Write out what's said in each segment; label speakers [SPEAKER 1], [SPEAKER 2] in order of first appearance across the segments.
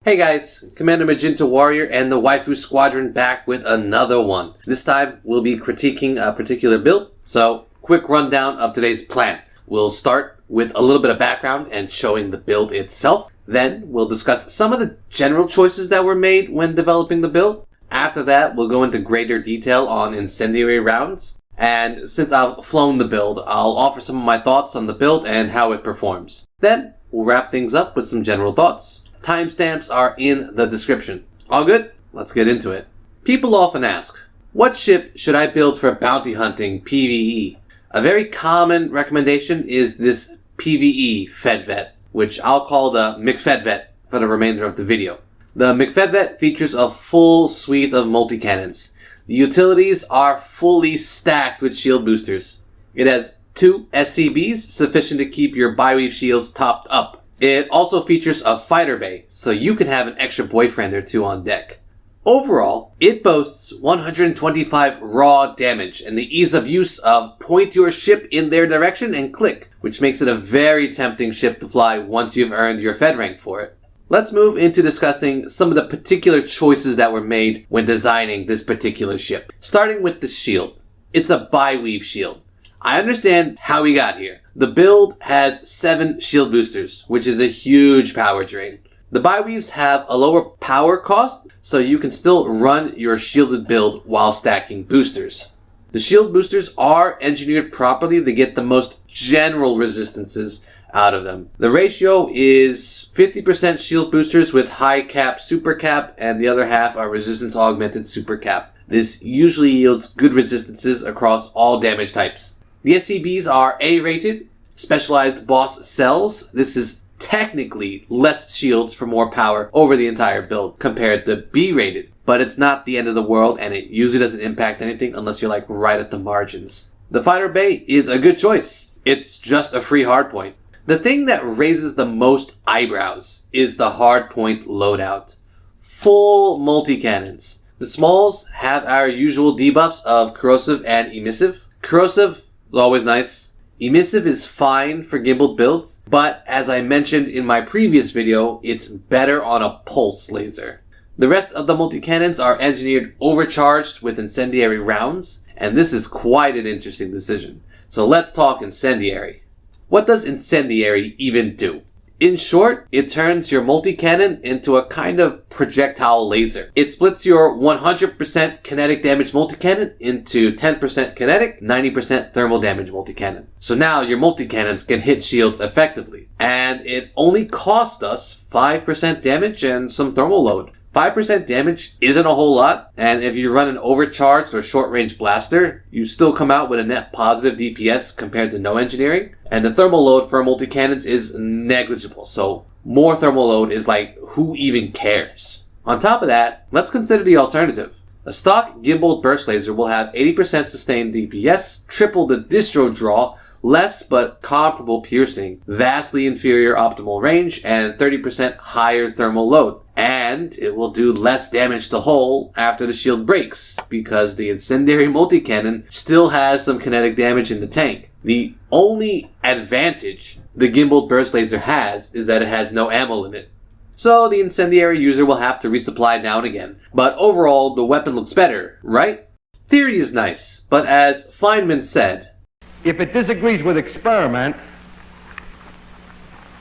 [SPEAKER 1] Hey guys, Commander Magenta Warrior and the Waifu Squadron back with another one. This time we'll be critiquing a particular build, so quick rundown of today's plan. We'll start with a little bit of background and showing the build itself. Then we'll discuss some of the general choices that were made when developing the build. After that, we'll go into greater detail on Incendiary Rounds. And since I've flown the build, I'll offer some of my thoughts on the build and how it performs. Then we'll wrap things up with some general thoughts. Timestamps are in the description. All good? Let's get into it. People often ask, what ship should I build for bounty hunting PvE? A very common recommendation is this PvE Fedvette, which I'll call the McFedvette for the remainder of the video. The McFedvette features a full suite of multi-cannons. The utilities are fully stacked with shield boosters. It has 2 SCBs, sufficient to keep your bi-weave shields topped up. It also features a fighter bay, so you can have an extra boyfriend or 2 on deck. Overall, it boasts 125 raw damage and the ease of use of point your ship in their direction and click, which makes it a very tempting ship to fly once you've earned your Fed rank for it. Let's move into discussing some of the particular choices that were made when designing this particular ship. Starting with the shield. It's a bi-weave shield. I understand how we got here. The build has 7 shield boosters, which is a huge power drain. The bi-weaves have a lower power cost, so you can still run your shielded build while stacking boosters. The shield boosters are engineered properly to get the most general resistances out of them. The ratio is 50% shield boosters with high cap super cap, and the other half are resistance augmented super cap. This usually yields good resistances across all damage types. The SCBs are A-rated, specialized boss cells. This is technically less shields for more power over the entire build compared to B-rated, but it's not the end of the world and it usually doesn't impact anything unless you're like right at the margins. The fighter bay is a good choice. It's just a free hardpoint. The thing that raises the most eyebrows is the hardpoint loadout. Full multi-cannons. The smalls have our usual debuffs of corrosive and emissive. Corrosive, always nice. Emissive is fine for gimbaled builds, but as I mentioned in my previous video, it's better on a pulse laser. The rest of the multi-cannons are engineered overcharged with Incendiary Rounds, and this is quite an interesting decision. So let's talk Incendiary. What does Incendiary even do? In short, it turns your multi-cannon into a kind of projectile laser. It splits your 100% kinetic damage multi-cannon into 10% kinetic, 90% thermal damage multi-cannon. So now your multi-cannons can hit shields effectively. And it only cost us 5% damage and some thermal load. 5% damage isn't a whole lot, and if you run an overcharged or short-range blaster, you still come out with a net positive DPS compared to no engineering, and the thermal load for multi-cannons is negligible, so more thermal load is like, who even cares? On top of that, let's consider the alternative. A stock gimbal burst laser will have 80% sustained DPS, triple the distro draw, less but comparable piercing, vastly inferior optimal range, and 30% higher thermal load. And it will do less damage to hull after the shield breaks, because the Incendiary multi-cannon still has some kinetic damage in the tank. The only advantage the gimbal burst laser has is that it has no ammo limit. So the Incendiary user will have to resupply now and again. But overall, the weapon looks better, right? Theory is nice, but as Feynman said,
[SPEAKER 2] if it disagrees with experiment,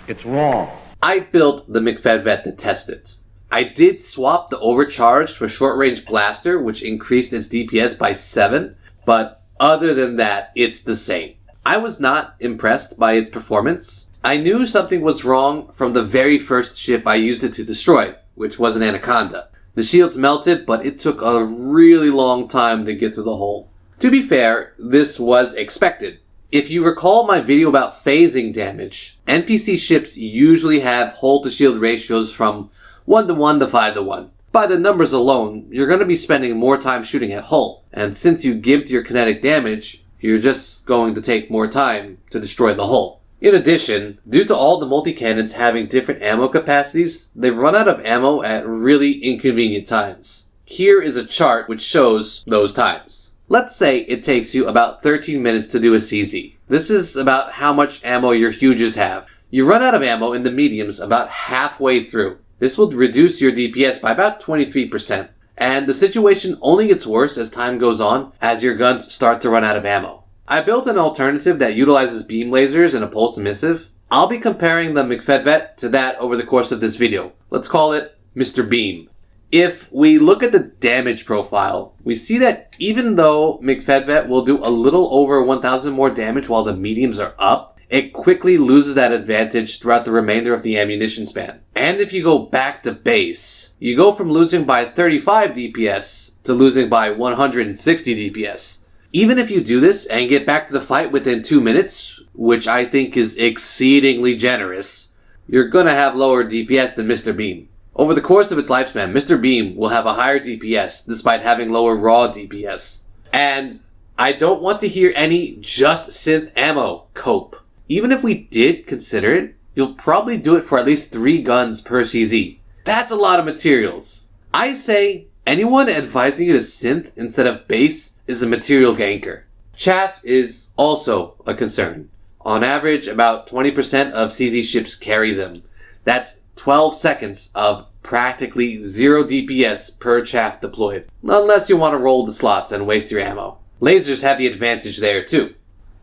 [SPEAKER 2] it's wrong.
[SPEAKER 1] I built the McFedvette to test it. I did swap the overcharged for short-range blaster, which increased its DPS by 7, but other than that, it's the same. I was not impressed by its performance. I knew something was wrong from the very first ship I used it to destroy, which was an Anaconda. The shields melted, but it took a really long time to get through the hole. To be fair, this was expected. If you recall my video about phasing damage, NPC ships usually have hull-to-shield ratios from 1:1 to 5:1. By the numbers alone, you're going to be spending more time shooting at hull, and since you gimped your kinetic damage, you're just going to take more time to destroy the hull. In addition, due to all the multi-cannons having different ammo capacities, they run out of ammo at really inconvenient times. Here is a chart which shows those times. Let's say it takes you about 13 minutes to do a CZ. This is about how much ammo your huges have. You run out of ammo in the mediums about halfway through. This will reduce your DPS by about 23%. And the situation only gets worse as time goes on, as your guns start to run out of ammo. I built an alternative that utilizes beam lasers and a pulse emissive. I'll be comparing the McFedvette to that over the course of this video. Let's call it Mr. Beam. If we look at the damage profile, we see that even though McFedvette will do a little over 1,000 more damage while the mediums are up, it quickly loses that advantage throughout the remainder of the ammunition span. And if you go back to base, you go from losing by 35 DPS to losing by 160 DPS. Even if you do this and get back to the fight within 2 minutes, which I think is exceedingly generous, you're gonna have lower DPS than Mr. Beam. Over the course of its lifespan, Mr. Beam will have a higher DPS despite having lower raw DPS. And I don't want to hear any just synth ammo cope. Even if we did consider it, you'll probably do it for at least 3 guns per CZ. That's a lot of materials. I say anyone advising you to synth instead of base is a material ganker. Chaff is also a concern. On average, about 20% of CZ ships carry them. That's 12 seconds of practically 0 DPS per chaff deployed, unless you want to roll the slots and waste your ammo. Lasers have the advantage there too.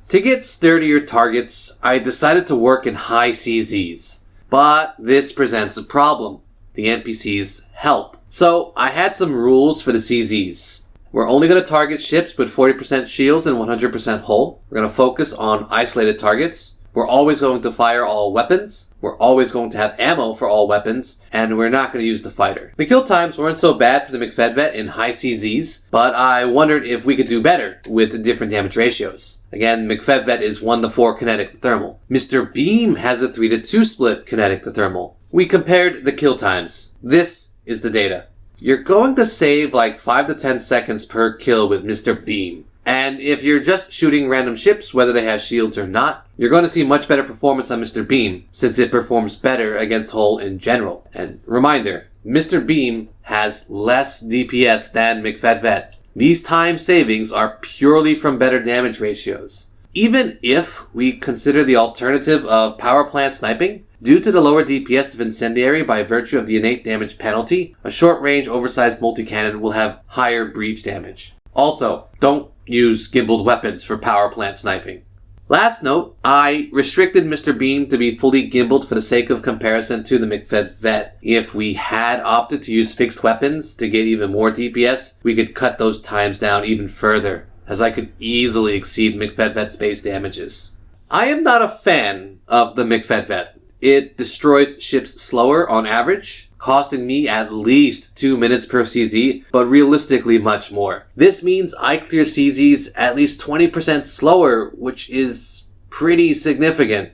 [SPEAKER 1] To get sturdier targets, I decided to work in high CZs, but this presents a problem. The NPCs help. So I had some rules for the CZs. We're only going to target ships with 40% shields and 100% hull. We're going to focus on isolated targets. We're always going to fire all weapons. We're always going to have ammo for all weapons. And we're not going to use the fighter. The kill times weren't so bad for the McFedvette in high CZs, but I wondered if we could do better with different damage ratios. Again, McFedvette is 1-4 kinetic to thermal. Mr. Beam has a 3-2 split kinetic to thermal. We compared the kill times. This is the data. You're going to save like 5 to 10 seconds per kill with Mr. Beam. And if you're just shooting random ships, whether they have shields or not, you're going to see much better performance on Mr. Beam, since it performs better against hull in general. And reminder, Mr. Beam has less DPS than McFedvette. These time savings are purely from better damage ratios. Even if we consider the alternative of power plant sniping, due to the lower DPS of Incendiary by virtue of the innate damage penalty, a short-range oversized multi-cannon will have higher breach damage. Also, don't use gimbaled weapons for power plant sniping. Last note, I restricted Mr. Beam to be fully gimbaled for the sake of comparison to the McFedvette. If we had opted to use fixed weapons to get even more DPS, we could cut those times down even further, as I could easily exceed McFedvette's base damages. I am not a fan of the McFedvette. It destroys ships slower on average, costing me at least 2 minutes per CZ, but realistically much more. This means I clear CZs at least 20% slower, which is pretty significant.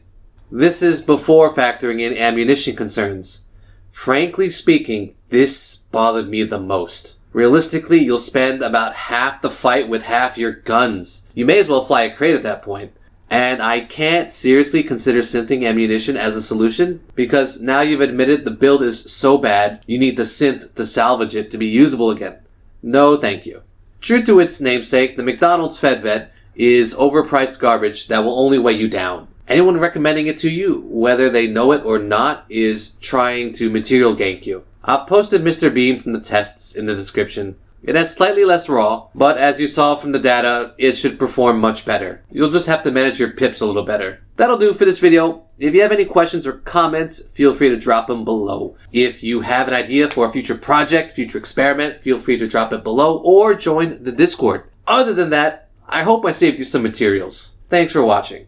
[SPEAKER 1] This is before factoring in ammunition concerns. Frankly speaking, this bothered me the most. Realistically, you'll spend about half the fight with half your guns. You may as well fly a crate at that point. And I can't seriously consider synthing ammunition as a solution, because now you've admitted the build is so bad, you need to synth to salvage it to be usable again. No thank you. True to its namesake, the McDonald's Fedvette is overpriced garbage that will only weigh you down. Anyone recommending it to you, whether they know it or not, is trying to material gank you. I've posted Mr. Beam from the tests in the description. It has slightly less raw, but as you saw from the data, it should perform much better. You'll just have to manage your pips a little better. That'll do for this video. If you have any questions or comments, feel free to drop them below. If you have an idea for a future project, future experiment, feel free to drop it below or join the Discord. Other than that, I hope I saved you some materials. Thanks for watching.